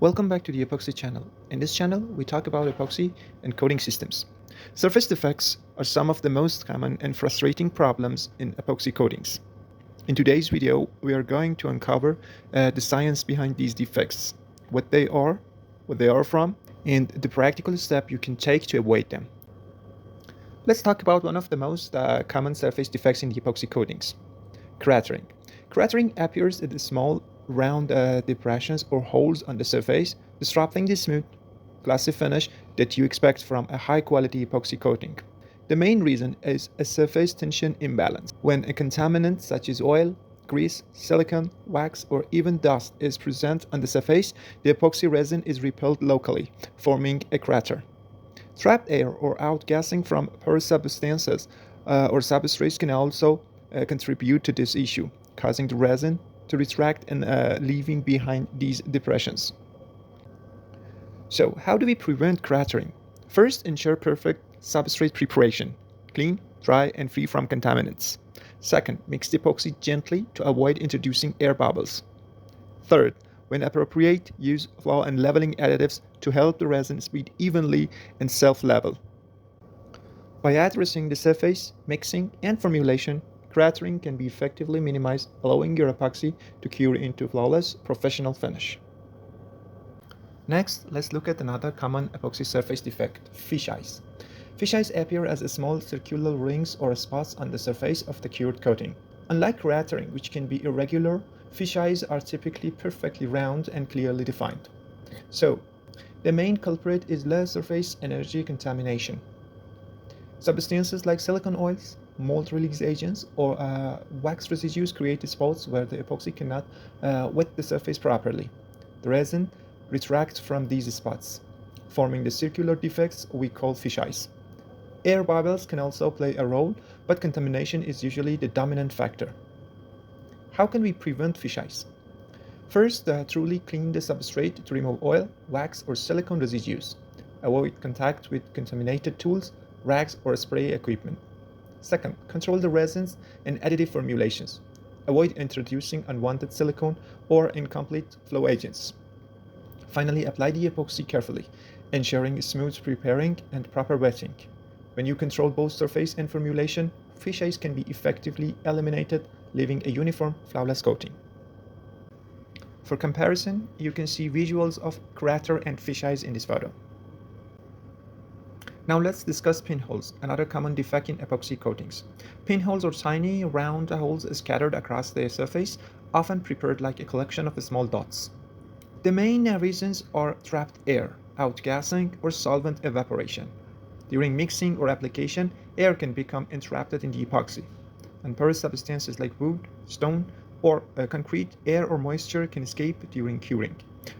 Welcome back to the Epoxy channel. In this channel, we talk about epoxy and coating systems. Surface defects are some of the most common and frustrating problems in epoxy coatings. In today's video, we are going to uncover the science behind these defects, what they are from, and the practical step you can take to avoid them. Let's talk about one of the most common surface defects in the epoxy coatings, cratering. Cratering appears in the small, round depressions or holes on the surface, disrupting the smooth, glossy finish that you expect from a high-quality epoxy coating. The main reason is a surface tension imbalance. When a contaminant such as oil, grease, silicone, wax, or even dust is present on the surface, the epoxy resin is repelled locally, forming a crater. Trapped air or outgassing from porous substances or substrates can also contribute to this issue, causing the resin to retract and leaving behind these depressions. So, how do we prevent cratering? First, ensure perfect substrate preparation, clean, dry, and free from contaminants. Second, mix the epoxy gently to avoid introducing air bubbles. Third, when appropriate, use flow and leveling additives to help the resin spread evenly and self-level. By addressing the surface, mixing, and formulation, cratering can be effectively minimized, allowing your epoxy to cure into flawless, professional finish. Next, let's look at another common epoxy surface defect, fisheyes. Fisheyes appear as small circular rings or spots on the surface of the cured coating. Unlike cratering, which can be irregular, fisheyes are typically perfectly round and clearly defined. So, the main culprit is low surface energy contamination. Substances like silicone oils, mold release agents, or wax residues create spots where the epoxy cannot wet the surface properly. The resin retracts from these spots, forming the circular defects we call fisheyes. Air bubbles can also play a role, but contamination is usually the dominant factor. How can we prevent fisheyes? First, truly clean the substrate to remove oil, wax, or silicone residues. Avoid contact with contaminated tools, rags, or spray equipment. Second, control the resins and additive formulations. Avoid introducing unwanted silicone or incomplete flow agents. Finally, apply the epoxy carefully, ensuring smooth preparing and proper wetting. When you control both surface and formulation, fisheyes can be effectively eliminated, leaving a uniform, flawless coating. For comparison, you can see visuals of crater and fisheyes in this photo. Now let's discuss pinholes, another common defect in epoxy coatings. Pinholes are tiny, round holes scattered across the surface, often prepared like a collection of small dots. The main reasons are trapped air, outgassing, or solvent evaporation. During mixing or application, air can become entrapped in the epoxy. And porous substances like wood, stone, or concrete, air or moisture can escape during curing,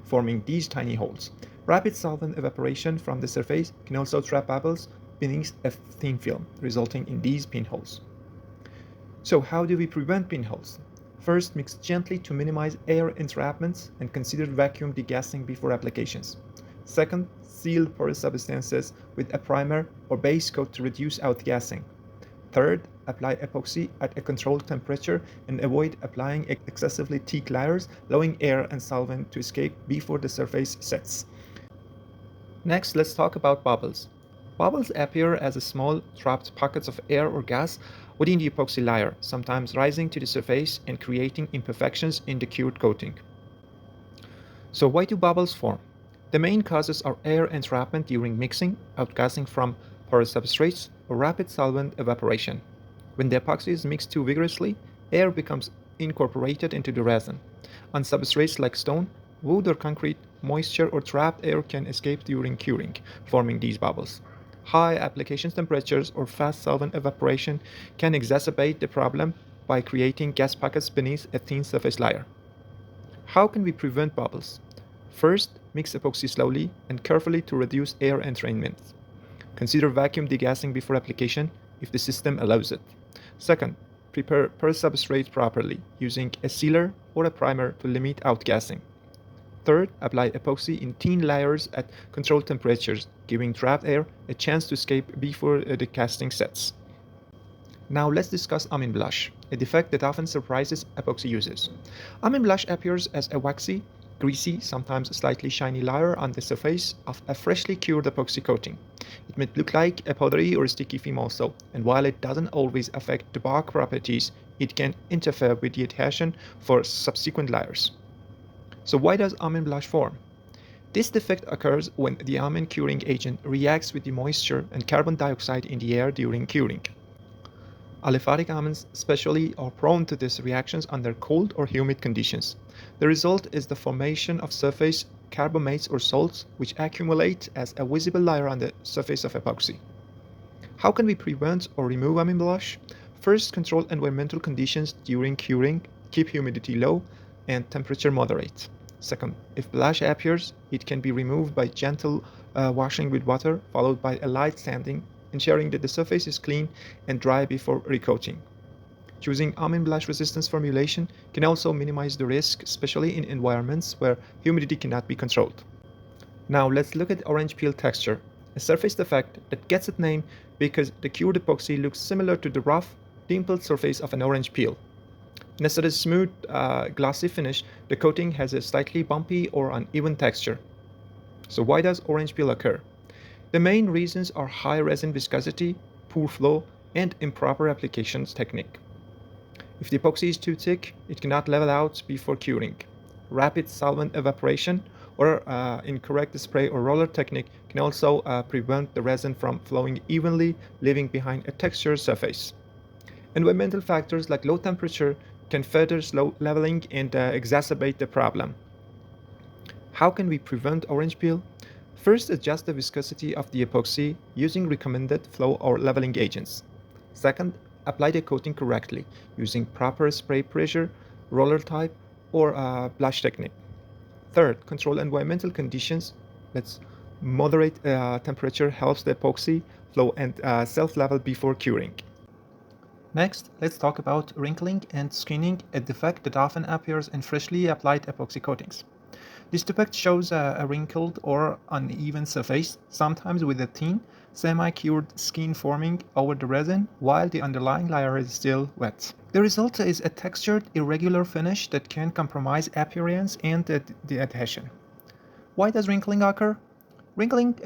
forming these tiny holes. Rapid solvent evaporation from the surface can also trap bubbles beneath a thin film, resulting in these pinholes. So how do we prevent pinholes? First, mix gently to minimize air entrapments and consider vacuum degassing before applications. Second, seal porous substances with a primer or base coat to reduce outgassing. Third, apply epoxy at a controlled temperature and avoid applying excessively thick layers, allowing air and solvent to escape before the surface sets. Next, let's talk about bubbles. Bubbles appear as small trapped pockets of air or gas within the epoxy layer, sometimes rising to the surface and creating imperfections in the cured coating. So why do bubbles form? The main causes are air entrapment during mixing, outgassing from porous substrates, or rapid solvent evaporation. When the epoxy is mixed too vigorously, air becomes incorporated into the resin. On substrates like stone, wood, or concrete, moisture or trapped air can escape during curing, forming these bubbles. High application temperatures or fast solvent evaporation can exacerbate the problem by creating gas pockets beneath a thin surface layer. How can we prevent bubbles? First, mix epoxy slowly and carefully to reduce air entrainment. Consider vacuum degassing before application if the system allows it. Second, prepare per substrate properly, using a sealer or a primer to limit outgassing. Third, apply epoxy in thin layers at controlled temperatures, giving trapped air a chance to escape before the casting sets. Now let's discuss Amine blush, a defect that often surprises epoxy users. Amine blush appears as a waxy, greasy, sometimes slightly shiny layer on the surface of a freshly cured epoxy coating. It may look like a powdery or sticky film also, and while it doesn't always affect the bark properties, it can interfere with the adhesion for subsequent layers. So why does almond blush form? This defect occurs when the almond curing agent reacts with the moisture and carbon dioxide in the air during curing. Aliphatic almonds especially are prone to these reactions under cold or humid conditions. The result is the formation of surface carbamates or salts which accumulate as a visible layer on the surface of epoxy. How can we prevent or remove almond blush? First, control environmental conditions during curing, keep humidity low and temperature moderate. Second, if blush appears, it can be removed by gentle washing with water, followed by a light sanding, ensuring that the surface is clean and dry before recoating. Choosing almond blush resistance formulation can also minimize the risk, especially in environments where humidity cannot be controlled. Now let's look at orange peel texture, a surface defect that gets its name because the cured epoxy looks similar to the rough, dimpled surface of an orange peel. Instead of smooth, glossy finish, the coating has a slightly bumpy or uneven texture. So why does orange peel occur? The main reasons are high resin viscosity, poor flow, and improper applications technique. If the epoxy is too thick, it cannot level out before curing. Rapid solvent evaporation or incorrect spray or roller technique can also prevent the resin from flowing evenly, leaving behind a textured surface. Environmental factors like low temperature can further slow leveling and exacerbate the problem. How can we prevent orange peel? First, adjust the viscosity of the epoxy using recommended flow or leveling agents. Second, apply the coating correctly using proper spray pressure, roller type, or blush technique. Third, control environmental conditions. Let's moderate temperature helps the epoxy flow and self-level before curing. Next, let's talk about wrinkling and skinning, a defect that often appears in freshly applied epoxy coatings. This defect shows a wrinkled or uneven surface, sometimes with a thin, semi-cured skin forming over the resin while the underlying layer is still wet. The result is a textured, irregular finish that can compromise appearance and the adhesion. Why does wrinkling occur? Wrinkling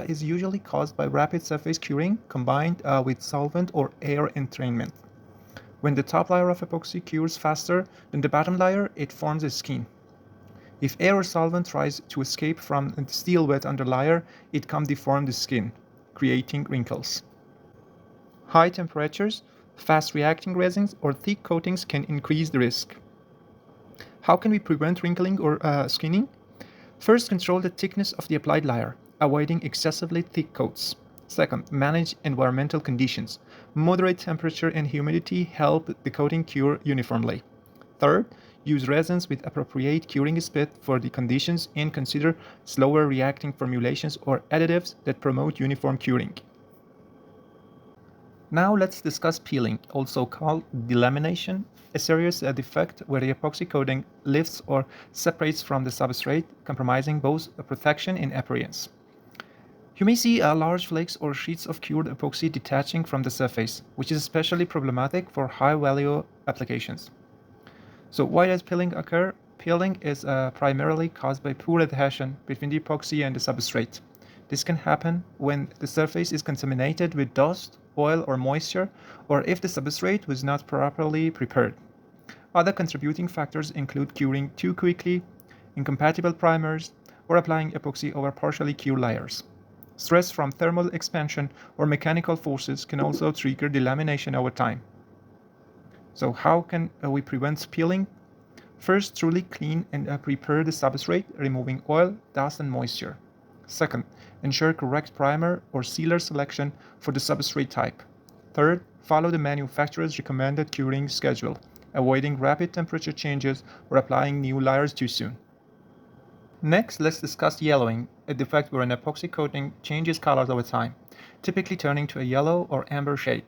is usually caused by rapid surface curing combined with solvent or air entrainment. When the top layer of epoxy cures faster than the bottom layer, it forms a skin. If air or solvent tries to escape from the still wet underlayer, it can deform the skin, creating wrinkles. High temperatures, fast-reacting resins, or thick coatings can increase the risk. How can we prevent wrinkling or skinning? First, control the thickness of the applied layer, avoiding excessively thick coats. Second, manage environmental conditions. Moderate temperature and humidity help the coating cure uniformly. Third, use resins with appropriate curing speed for the conditions and consider slower reacting formulations or additives that promote uniform curing. Now let's discuss peeling, also called delamination, a serious defect where the epoxy coating lifts or separates from the substrate, compromising both protection and appearance. You may see large flakes or sheets of cured epoxy detaching from the surface, which is especially problematic for high-value applications. So why does peeling occur? Peeling is primarily caused by poor adhesion between the epoxy and the substrate. This can happen when the surface is contaminated with dust, oil, or moisture, or if the substrate was not properly prepared. Other contributing factors include curing too quickly, incompatible primers, or applying epoxy over partially cured layers. Stress from thermal expansion or mechanical forces can also trigger delamination over time. So how can we prevent peeling? First, truly clean and prepare the substrate, removing oil, dust, and moisture. Second, ensure correct primer or sealer selection for the substrate type. Third, follow the manufacturer's recommended curing schedule, avoiding rapid temperature changes or applying new layers too soon. Next, let's discuss yellowing, a defect where an epoxy coating changes colors over time, typically turning to a yellow or amber shade.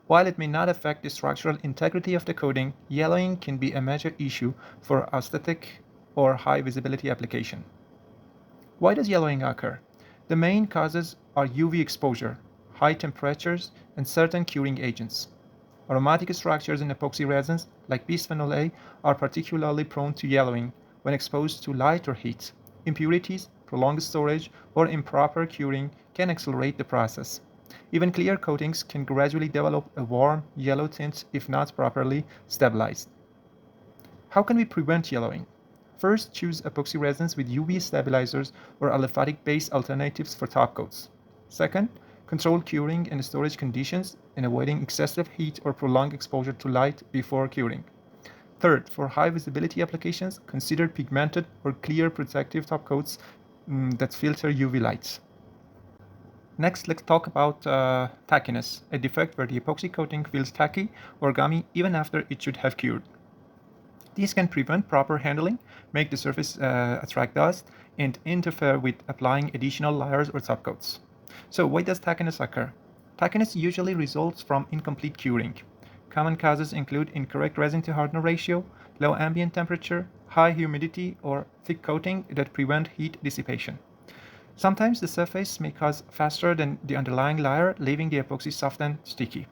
While it may not affect the structural integrity of the coating, yellowing can be a major issue for aesthetic or high visibility application. Why does yellowing occur? The main causes are UV exposure, high temperatures, and certain curing agents. Aromatic structures in epoxy resins, like bisphenol A, are particularly prone to yellowing, when exposed to light or heat. Impurities, prolonged storage, or improper curing can accelerate the process. Even clear coatings can gradually develop a warm, yellow tint if not properly stabilized. How can we prevent yellowing? First, choose epoxy resins with UV stabilizers or aliphatic-based alternatives for top coats. Second, control curing and storage conditions in avoiding excessive heat or prolonged exposure to light before curing. Third, for high visibility applications, consider pigmented or clear protective top coats that filter UV light. Next, let's talk about tackiness, a defect where the epoxy coating feels tacky or gummy even after it should have cured. These can prevent proper handling, make the surface attract dust, and interfere with applying additional layers or subcoats. So why does tackiness occur? Tackiness usually results from incomplete curing. Common causes include incorrect resin to hardener ratio, low ambient temperature, high humidity, or thick coating that prevent heat dissipation. Sometimes the surface may cause faster than the underlying layer, leaving the epoxy soft and sticky.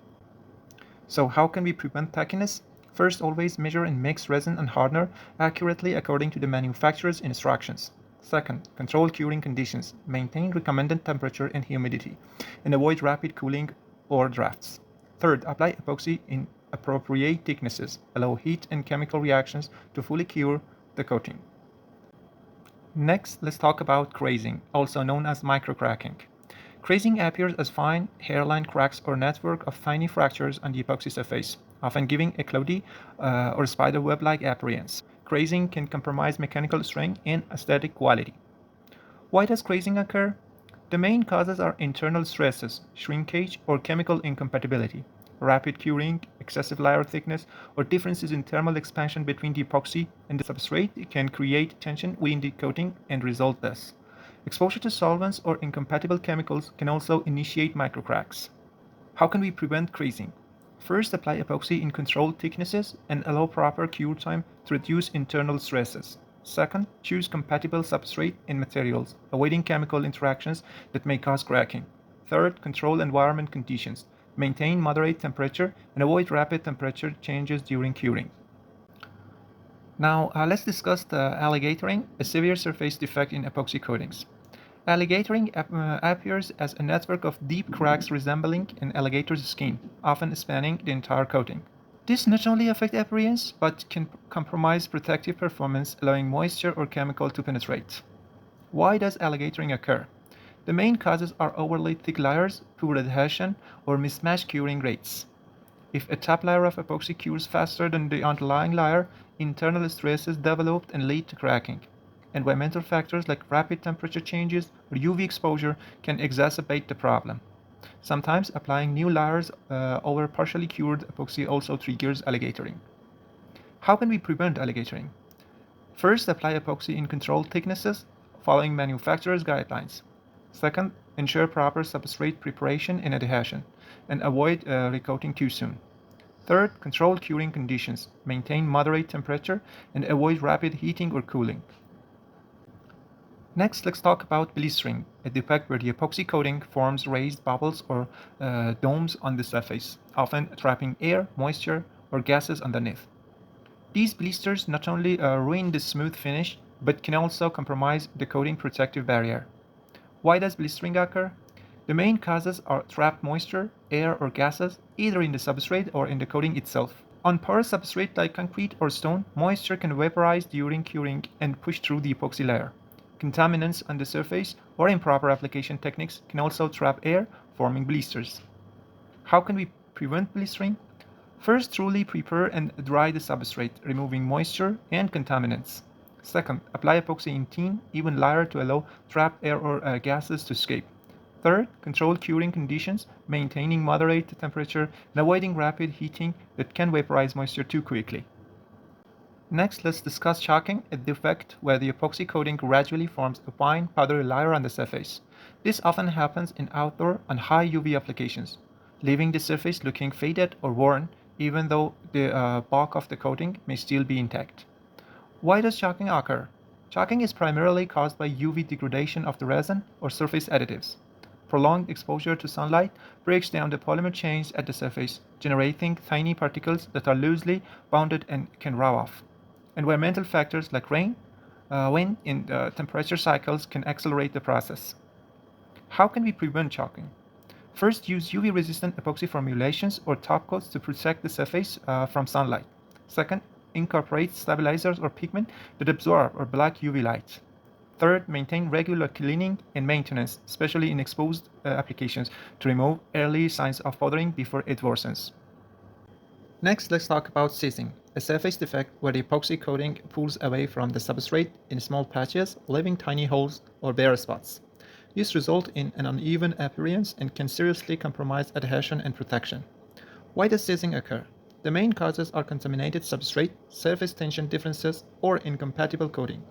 So how can we prevent tackiness? First, always measure and mix resin and hardener accurately according to the manufacturer's instructions. Second, control curing conditions. Maintain recommended temperature and humidity, and avoid rapid cooling or drafts. Third, apply epoxy in appropriate thicknesses. Allow heat and chemical reactions to fully cure the coating. Next, let's talk about crazing, also known as microcracking. Crazing appears as fine, hairline cracks or network of tiny fractures on the epoxy surface, often giving a cloudy or spiderweb-like appearance. Crazing can compromise mechanical strength and aesthetic quality. Why does crazing occur? The main causes are internal stresses, shrinkage, or chemical incompatibility. Rapid curing, excessive layer thickness, or differences in thermal expansion between the epoxy and the substrate can create tension within the coating and result thus. Exposure to solvents or incompatible chemicals can also initiate microcracks. How can we prevent crazing? First, apply epoxy in controlled thicknesses and allow proper cure time to reduce internal stresses. Second, choose compatible substrate and materials, avoiding chemical interactions that may cause cracking. Third, control environment conditions. Maintain moderate temperature and avoid rapid temperature changes during curing. Now, let's discuss the alligatoring, a severe surface defect in epoxy coatings. Alligatoring appears as a network of deep cracks resembling an alligator's skin, often spanning the entire coating. This not only affects appearance, but can compromise protective performance, allowing moisture or chemical to penetrate. Why does alligatoring occur? The main causes are overly thick layers, poor adhesion, or mismatched curing rates. If a top layer of epoxy cures faster than the underlying layer, internal stresses develop and lead to cracking. Environmental factors like rapid temperature changes or UV exposure can exacerbate the problem. Sometimes applying new layers over partially cured epoxy also triggers alligatoring. How can we prevent alligatoring? First, apply epoxy in controlled thicknesses, following manufacturer's guidelines. Second, ensure proper substrate preparation and adhesion, and avoid recoating too soon. Third, control curing conditions, maintain moderate temperature, and avoid rapid heating or cooling. Next, let's talk about blistering, a defect where the epoxy coating forms raised bubbles or domes on the surface, often trapping air, moisture, or gases underneath. These blisters not only ruin the smooth finish, but can also compromise the coating protective barrier. Why does blistering occur? The main causes are trapped moisture, air, or gases, either in the substrate or in the coating itself. On porous substrate like concrete or stone, moisture can vaporize during curing and push through the epoxy layer. Contaminants on the surface or improper application techniques can also trap air, forming blisters. How can we prevent blistering? First, thoroughly prepare and dry the substrate, removing moisture and contaminants. Second, apply epoxy in thin, even layer to allow trapped air or gases to escape. Third, control curing conditions, maintaining moderate temperature and avoiding rapid heating that can vaporize moisture too quickly. Next, let's discuss chalking, a defect where the epoxy coating gradually forms a fine, powdery layer on the surface. This often happens in outdoor and high UV applications, leaving the surface looking faded or worn, even though the bulk of the coating may still be intact. Why does chalking occur? Chalking is primarily caused by UV degradation of the resin or surface additives. Prolonged exposure to sunlight breaks down the polymer chains at the surface, generating tiny particles that are loosely bounded and can rub off. Environmental factors like rain, wind and temperature cycles can accelerate the process. How can we prevent choking? First, use UV-resistant epoxy formulations or top coats to protect the surface from sunlight. Second, incorporate stabilizers or pigment that absorb or block UV light. Third, maintain regular cleaning and maintenance, especially in exposed applications, to remove early signs of powdering before it worsens. Next, let's talk about seizing, a surface defect where the epoxy coating pulls away from the substrate in small patches, leaving tiny holes or bare spots. These result in an uneven appearance and can seriously compromise adhesion and protection. Why does seizing occur? The main causes are contaminated substrate, surface tension differences, or incompatible coating.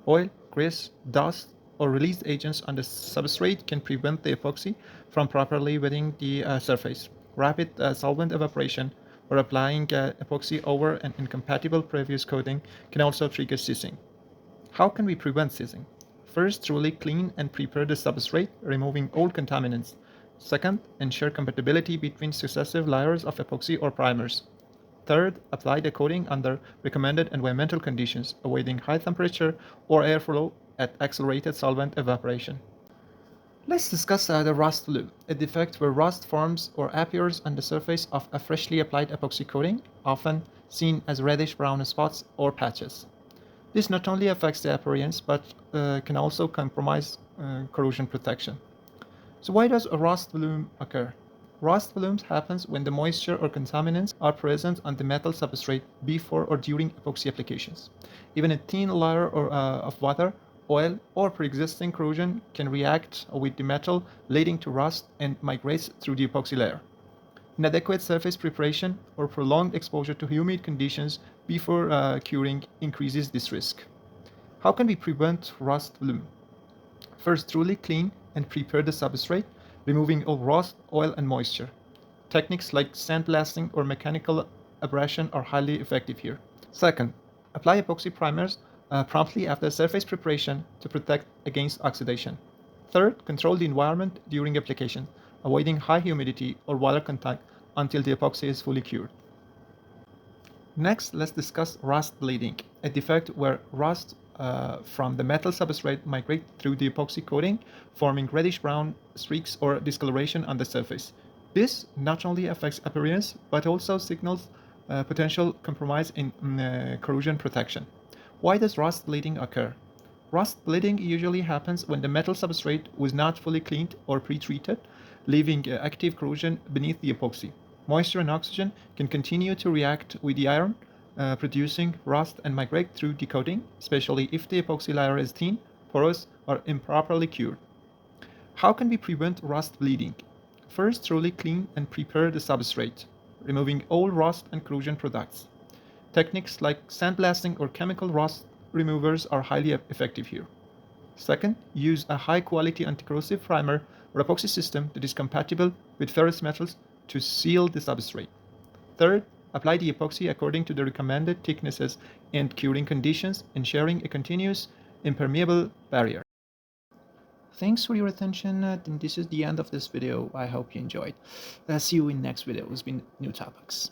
Oil, grease, dust, or released agents on the substrate can prevent the epoxy from properly wetting the surface. Rapid solvent evaporation or applying epoxy over an incompatible previous coating can also trigger seizing. How can we prevent seizing? First, thoroughly clean and prepare the substrate, removing all contaminants. Second, ensure compatibility between successive layers of epoxy or primers. Third, apply the coating under recommended environmental conditions, avoiding high temperature or airflow at accelerated solvent evaporation. Let's discuss the rust loop, a defect where rust forms or appears on the surface of a freshly applied epoxy coating, often seen as reddish-brown spots or patches. This not only affects the appearance but can also compromise corrosion protection. So why does a rust bloom occur? Rust blooms happens when the moisture or contaminants are present on the metal substrate before or during epoxy applications. Even a thin layer of water, oil, or pre-existing corrosion can react with the metal, leading to rust and migrates through the epoxy layer. Inadequate surface preparation or prolonged exposure to humid conditions before curing increases this risk. How can we prevent rust bloom? First, truly clean and prepare the substrate, removing all rust, oil, and moisture. Techniques like sandblasting or mechanical abrasion are highly effective here. Second, apply epoxy primers promptly after surface preparation to protect against oxidation. Third, control the environment during application, avoiding high humidity or water contact until the epoxy is fully cured. Next, let's discuss rust bleeding, a defect where rust from the metal substrate migrate through the epoxy coating, forming reddish-brown streaks or discoloration on the surface. This not only affects appearance, but also signals potential compromise in corrosion protection. Why does rust bleeding occur? Rust bleeding usually happens when the metal substrate was not fully cleaned or pre-treated, leaving active corrosion beneath the epoxy. Moisture and oxygen can continue to react with the iron, producing rust and migrate through the coating, especially if the epoxy layer is thin, porous, or improperly cured. How can we prevent rust bleeding? First, thoroughly clean and prepare the substrate, removing all rust and corrosion products. Techniques like sandblasting or chemical rust removers are highly effective here. Second, use a high-quality anti-corrosive primer or epoxy system that is compatible with ferrous metals to seal the substrate. Third, apply the epoxy according to the recommended thicknesses and curing conditions, ensuring a continuous, impermeable barrier. Thanks for your attention, and this is the end of this video. I hope you enjoyed. See you in next video with new topics.